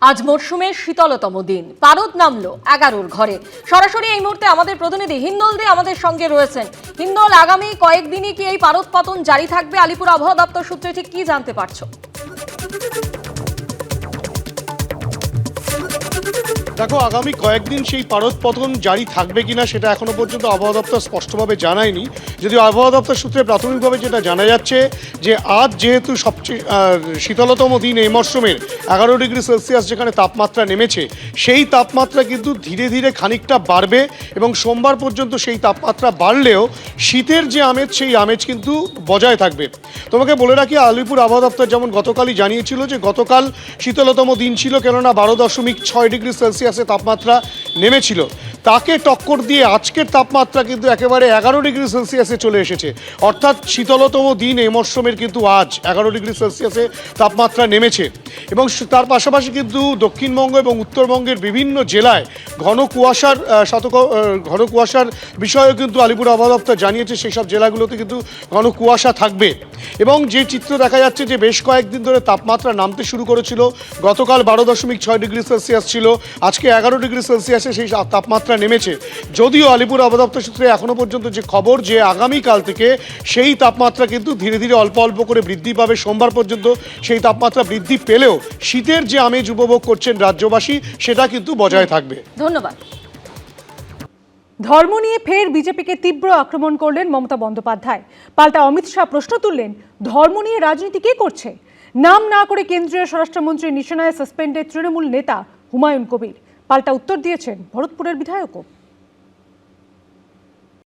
আজ মরশুমের শীতলতম দিন, পারদ নামলো 11-র ঘরে। সরাসরি এই মুহূর্তে আমাদের প্রতিনিধি হিন্দল দে আমাদের সঙ্গে রয়েছেন। হিন্দল, আগামী কয়েকদিনই কি এই পারদ পতন জারি থাকবে? আলিপুর আবহাওয়া দপ্তর সূত্রে ঠিক কি জানতে পারছো? দেখো, আগামী কয়েকদিন সেই পারদ পতন জারি থাকবে কিনা সেটা এখনো পর্যন্ত আবহাওয়া দপ্তর স্পষ্টভাবে জানায়নি। যদিও আবহাওয়া দপ্তর সূত্রে প্রাথমিকভাবে যেটা জানা যাচ্ছে যে আজ যেহেতু সবচেয়ে শীতলতম দিন এই মরশুমের, 11 ডিগ্রি সেলসিয়াস যেখানে তাপমাত্রা নেমেছে, সেই তাপমাত্রা কিন্তু ধীরে ধীরে খানিকটা বাড়বে এবং সোমবার পর্যন্ত সেই তাপমাত্রা বাড়লেও শীতের যে আমেজ, সেই আমেজ কিন্তু বজায় থাকবে। তোমাকে বলে রাখি, আলিপুর আবহাওয়া দপ্তর যেমন গতকালই জানিয়েছিল যে গতকাল শীতলতম দিন ছিল, কেননা 12.6 ডিগ্রি সেলসিয়াসে তাপমাত্রা নেমেছিল। তাকে টক্কর দিয়ে আজকের তাপমাত্রা কিন্তু একেবারে 11 ডিগ্রি সেলসিয়াসে চলে এসেছে। অর্থাৎ শীতলতম দিন এই মরশুমের কিন্তু আজ 11 ডিগ্রি সেলসিয়াসে তাপমাত্রা নেমেছে। এবং তার পাশাপাশি কিন্তু দক্ষিণবঙ্গ এবং উত্তরবঙ্গের বিভিন্ন জেলায় ঘন কুয়াশার বিষয়েও কিন্তু আলিপুর আবহাওয়া দপ্তর জানিয়েছে। সেই সব জেলাগুলোতে কিন্তু ঘন কুয়াশা থাকবে। এবং যে চিত্র দেখা যাচ্ছে যে বেশ কয়েকদিন ধরে তাপমাত্রা নামতে শুরু করেছিল। গতকাল 12.6 ডিগ্রি সেলসিয়াস ছিল, আজকে 11 ডিগ্রি সেলসিয়াসে সেই তাপমাত্রা নেমেছে। যদিও আলিপুর আবহাওয়া দপ্তর সূত্রে এখনো পর্যন্ত যে খবর, যে আগামীকাল থেকে সেই তাপমাত্রা কিন্তু ধীরে ধীরে অল্প অল্প করে বৃদ্ধি পাবে। সোমবার পর্যন্ত সেই তাপমাত্রা বৃদ্ধি পেলেও শীতের যে আমেজ উপভোগ করছেন রাজ্যবাসী, সেটা কিন্তু বজায় থাকবে। ধন্যবাদ। ধর্ম নিয়ে ফের বিজেপিকে তীব্র আক্রমণ করলেন মমতা বন্দ্যোপাধ্যায়। পাল্টা অমিত শাহ প্রশ্ন তুললেন, ধর্ম নিয়ে রাজনীতি কে করছে? নাম না করে কেন্দ্রীয় স্বরাষ্ট্রমন্ত্রী নিশানায় সাসপেন্ডেড তৃণমূল নেতা হুমায়ুন কবির। পাল্টা উত্তর দিয়েছেন ভরতপুরের বিধায়কও।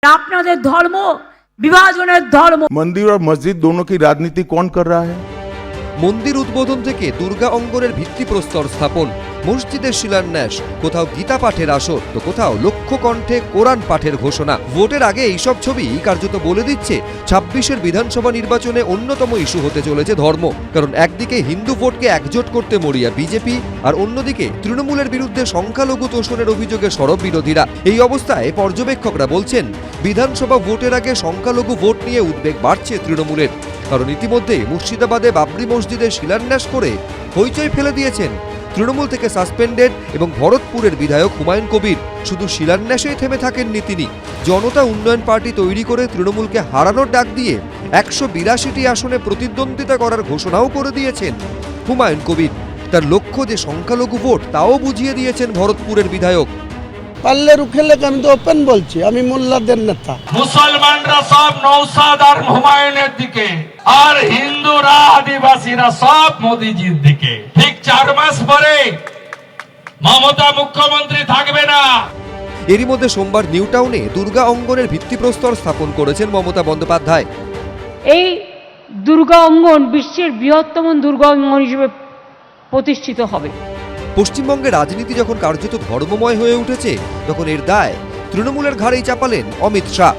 আপনাদের ধর্ম বিভাজনের ধর্ম। मंदिर और मस्जिद दोनों की राजनीति कौन कर रहा है? মন্দির উদ্বোধন থেকে দুর্গা অঙ্গনের ভিত্তিপ্রস্তর স্থাপন, মসজিদের শিলান্যাস, কোথাও গীতা পাঠের আসর, তো কোথাও লক্ষ কণ্ঠে কোরআন পাঠের ঘোষণা। ভোটের আগে এইসব ছবি কার্যত বলে দিচ্ছে 26-এর বিধানসভা নির্বাচনে অন্যতম ইস্যু হতে চলেছে ধর্ম। কারণ একদিকে হিন্দু ভোটকে একজোট করতে মরিয়া বিজেপি, আর অন্যদিকে তৃণমূলের বিরুদ্ধে সংখ্যালঘু তোষণের অভিযোগে সরব বিরোধীরা। এই অবস্থায় পর্যবেক্ষকরা বলছেন, বিধানসভা ভোটের আগে সংখ্যালঘু ভোট নিয়ে উদ্বেগ বাড়ছে তৃণমূলের। কারণ ইতিমধ্যে মুর্শিদাবাদে বাবরি মসজিদের শিলান্যাস করে হইচই ফেলে দিয়েছেন তৃণমূল থেকে সাসপেন্ডেড এবং ভরতপুরের বিধায়ক হুমায়ুন কবির। শুধু শিলান্যাসেই থেমে থাকেননি তিনি, জনতা উন্নয়ন পার্টি তৈরি করে তৃণমূলকে হারানোর ডাক দিয়ে 182টি আসনে প্রতিদ্বন্দ্বিতা করার ঘোষণাও করে দিয়েছেন হুমায়ুন কবির। তার লক্ষ্য যে সংখ্যালঘু ভোট, তাও বুঝিয়ে দিয়েছেন ভরতপুরের বিধায়ক। পারলে রুখে লেখ, আমি তো ওপেন বলছি, আমি মোল্লাদের নেতা। মুসলমানরা সব নৌসাদ আর হুমায়ুনের দিকে, আর হিন্দুরা আদিবাসীরা সব মোদিজির দিকে। ঠিক 4 মাস পরে মমতা মুখ্যমন্ত্রী থাকবে না। এরই মধ্যে সোমবার নিউ টাউনে দুর্গা অঙ্গনের ভিত্তিপ্রস্তর স্থাপন করেছেন মমতা বন্দ্যোপাধ্যায়। এই দুর্গা অঙ্গন বিশ্বের বৃহত্তম দুর্গা অঙ্গন হিসেবে প্রতিষ্ঠিত হবে। পশ্চিমবঙ্গে রাজনীতি যখন কার্যত ধর্মময় হয়ে উঠেছে, তখন এর দায় তৃণমূলের ঘাড়েই চাপালেন অমিত শাহ।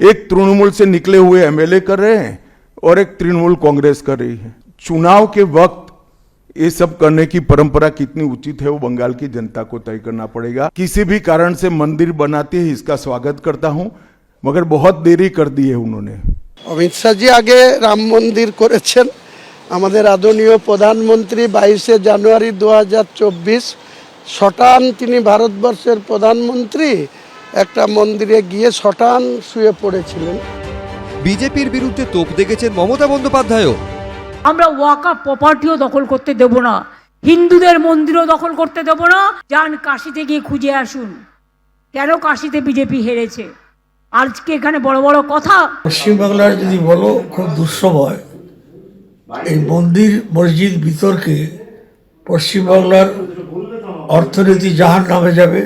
एक तृणमूल से निकले हुए एमएलए कर रहे हैं और एक तृणमूल कांग्रेस कर रही है। चुनाव के वक्त ये सब करने की परंपरा कितनी उचित है, वो बंगाल की जनता को तय करना पड़ेगा। किसी भी कारण से मंदिर बनाते हैं, इसका स्वागत करता हूं, मगर बहुत देरी कर दी है उन्होंने। অমিত শাহজি আগে রাম মন্দির করেছেন। আমাদের আদরণীয় প্রধানমন্ত্রী 22শে জানুয়ারি 2024 শটান তিনি ভারতবর্ষের প্রধানমন্ত্রী একটা মন্দিরে গিয়ে শটান শুয়ে পড়েছিলেন। বিজেপির বিরুদ্ধে তোপ দেখেছেন মমতা বন্দ্যোপাধ্যায়ও। আমরা ওয়াকা প্রপার্টিও দখল করতে দেব না, হিন্দুদের মন্দিরও দখল করতে দেব না। যান কাশিতে গিয়ে খুঁজে আসুন কেন কাশিতে বিজেপি হেরেছে। আজকে এখানে বড় বড় কথা। পশ্চিমবাংলার যদি বলো, খুব দুঃসময়। এই মন্দির মসজিদ বিতর্কে পশ্চিমবাংলার অর্থনীতি জাহান নামে যাবে।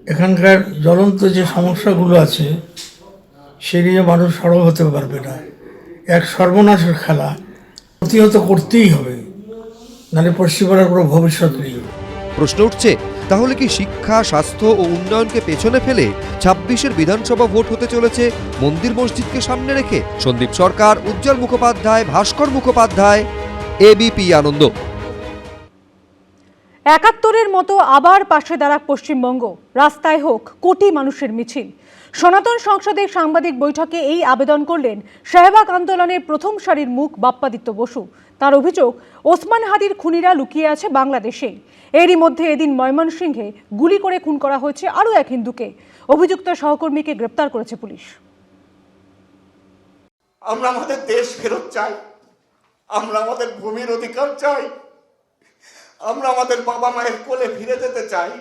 এখানকার জ্বলন্ত যে সমস্যাগুলো আছে সে নিয়ে মানুষ সরব হতে পারবে না। এক সর্বনাশের খেলা প্রতিহত করতেই হবে, নাহলে পশ্চিমবাংলার কোনো ভবিষ্যৎ নেই। প্রশ্ন উঠছে, তাহলে কি শিক্ষা, স্বাস্থ্য ও উন্নয়নকে পেছনে ফেলে 26-এর বিধানসভা ভোট হতে চলেছে মন্দির মসজিদকে সামনে রেখে? সন্দীপ সরকার, উজ্জ্বল মুখোপাধ্যায়, ভাস্কর মুখোপাধ্যায়, এবিপি আনন্দ। 71-এর মতো আবার পাশে দাঁড়াক পশ্চিমবঙ্গ, রাস্তায় হোক কোটি মানুষের মিছিল। সনাতন সংসদের সাংবাদিক বৈঠকে এই আবেদন করলেন শাহবাগ আন্দোলনের প্রথম সারির মুখ বাপ্পাদিত্য বসু। তার অভিযোগ, ওসমান হাদির খুনিরা লুকিয়ে আছে বাংলাদেশে। এরই মধ্যে এদিন ময়মনসিংহে গুলি করে খুন করা হয়েছে আরও এক হিন্দুকে। অভিযুক্ত সহকর্মীকে গ্রেপ্তার করেছে পুলিশ। আমরা আমাদের দেশ ফেরত চাই, আমরা আমাদের ভূমির অধিকার চাই, আমরা আমাদের বাবা মায়ের কোলে ফিরে যেতে চাই।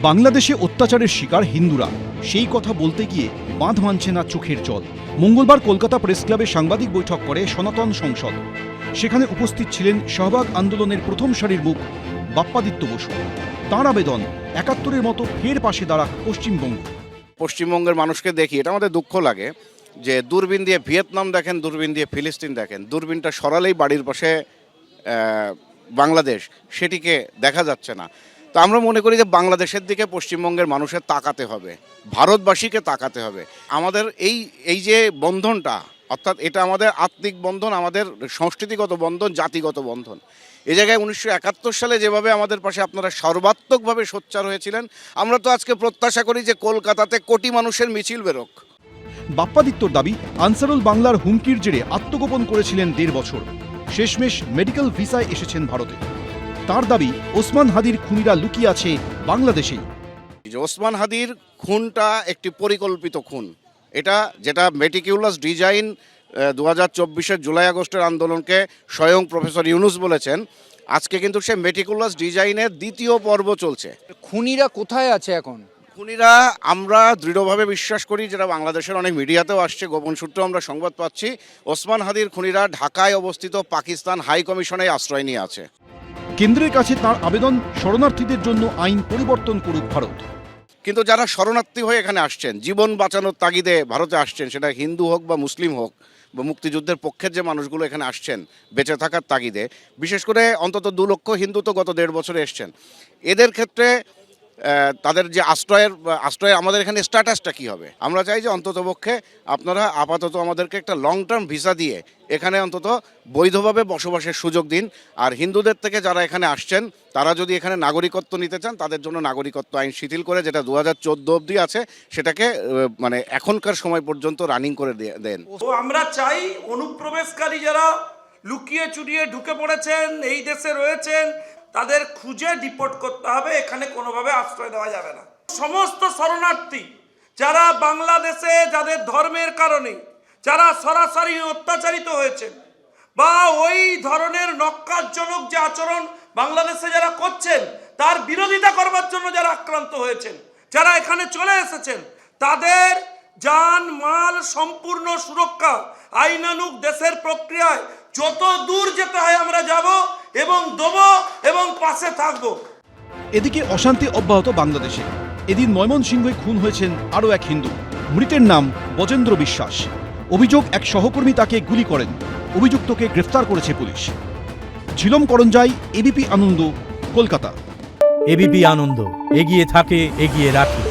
বাংলাদেশে অত্যাচারের শিকার হিন্দুরা, সেই কথা বলতে গিয়ে বাঁধ মানছে না চোখের জল। মঙ্গলবার কলকাতা প্রেস ক্লাবে সাংবাদিক বৈঠক করে সনাতন সংসদ। সেখানে উপস্থিত ছিলেন শাহবাগ আন্দোলনের প্রথম সারির মুখ বাপ্পাদিত্য বসু। তাঁর আবেদন, ৭১-এর মতো ফের পাশে দাঁড়াক পশ্চিমবঙ্গ। পশ্চিমবঙ্গের মানুষকে দেখি, এটা আমাদের দুঃখ লাগে যে দূরবীন দিয়ে ভিয়েতনাম দেখেন, দূরবীন দিয়ে ফিলিস্তিন দেখেন, দূরবীনটা সরালেই বাড়ির পাশে বাংলাদেশ, সেটিকে দেখা যাচ্ছে না। তো আমরা মনে করি যে বাংলাদেশের দিকে পশ্চিমবঙ্গের মানুষের তাকাতে হবে, ভারতবাসীকে তাকাতে হবে। আমাদের এই যে বন্ধনটা, অর্থাৎ এটা আমাদের আত্মিক বন্ধন, আমাদের সংস্কৃতিগত বন্ধন, জাতিগত বন্ধন। এই জায়গায় 1971 সালে যেভাবে আমাদের পাশে আপনারা সর্বাত্মকভাবে সোচ্চার হয়েছিলেন, আমরা তো আজকে প্রত্যাশা করি যে কলকাতাতে কোটি মানুষের মিছিল বেরোক। বাপ্পাদিত্যর দাবি, আনসারুল বাংলার হুমকির জেরে আত্মগোপন করেছিলেন 1.5 বছর। শেষমেশ মেডিকেল ভিসায় এসেছেন ভারতে। তার দাবি, ওসমান হাদির খুনিরা লুকিয়ে আছে বাংলাদেশেই। ওসমান হাদির খুনটা একটি পরিকল্পিত খুন। এটা যেটা মেটিকিউলাস ডিজাইন 2024-এর জুলাই আগস্টের আন্দোলনকে স্বয়ং প্রফেসর ইউনুস বলেছেন, আজকে কিন্তু সে মেটিকুলাস ডিজাইনের 2য় পর্ব চলছে। খুনিরা কোথায় আছে এখন? খুনিরা, আমরা দৃঢ়ভাবে বিশ্বাস করি, যেটা বাংলাদেশের অনেক মিডিয়াতেও আসছে, গোপন সূত্রে আমরা সংবাদ পাচ্ছি, ওসমান হাদির খুনিরা ঢাকায় অবস্থিত পাকিস্তান হাই কমিশনে আশ্রয় নিয়ে আছে। কেন্দ্রের কাছে তার আবেদন, শরণার্থীদের জন্য আইন পরিবর্তন করুক ভারত। কিন্তু যারা শরণার্থী হয়ে এখানে আসছেন, জীবন বাঁচানোর তাগিদে ভারতে আসছেন, সেটা হিন্দু হোক বা মুসলিম হোক, বা মুক্তিযুদ্ধের পক্ষের যে মানুষগুলো এখানে আসছেন বেঁচে থাকার তাগিদে, বিশেষ করে অন্তত 2 লক্ষ হিন্দু তো গত 1.5 বছরে এসছেন। এদের ক্ষেত্রে তাদের যে আশ্রয়ের আমাদের এখানে স্ট্যাটাসটা কী হবে? আমরা চাই যে অন্ততপক্ষে আপনারা আপাতত আমাদেরকে একটা লং টার্ম ভিসা দিয়ে এখানে অন্তত বৈধভাবে বসবাসের সুযোগ দিন। আর হিন্দুদের থেকে যারা এখানে আসছেন, তারা যদি এখানে নাগরিকত্ব নিতে চান, তাদের জন্য নাগরিকত্ব আইন শিথিল করে, যেটা 2014 অবধি আছে, সেটাকে মানে এখনকার সময় পর্যন্ত রানিং করে দেন। আমরা চাই অনুপ্রবেশকারী যারা লুকিয়ে চুরিয়ে ঢুকে পড়েছেন, এই দেশে রয়েছেন, তাদের খুঁজে ডিপোর্ট করতে হবে। এখানে কোনোভাবে আশ্রয় দেওয়া যাবে না। সমস্ত শরণার্থী যারা বাংলাদেশে, যাদের ধর্মের কারণে, যারা সরাসরি অত্যাচারিত হয়েছেন, বা ওই ধরনের নক্কারজনক যে আচরণ বাংলাদেশে যারা করছেন, তার বিরোধিতা করবার জন্য যারা আক্রান্ত হয়েছেন, যারা এখানে চলে এসেছেন, তাদের জান মাল সম্পূর্ণ সুরক্ষা আইনানুগ দেশের প্রক্রিয়ায় যত দূর যেতে হয় আমরা যাব এবং দেবো এবং পাশে থাকবো। এদিকে অশান্তি অব্যাহত বাংলাদেশে। এদিন ময়মনসিংহে খুন হয়েছেন আরও এক হিন্দু। মৃতের নাম বজেন্দ্র বিশ্বাস। অভিযোগ, এক সহকর্মী তাকে গুলি করেন। অভিযুক্তকে গ্রেফতার করেছে পুলিশ। ঝিলম করঞ্জাই, এবিপি আনন্দ, কলকাতা। এবিপি আনন্দ, এগিয়ে থাকে, এগিয়ে রাখে।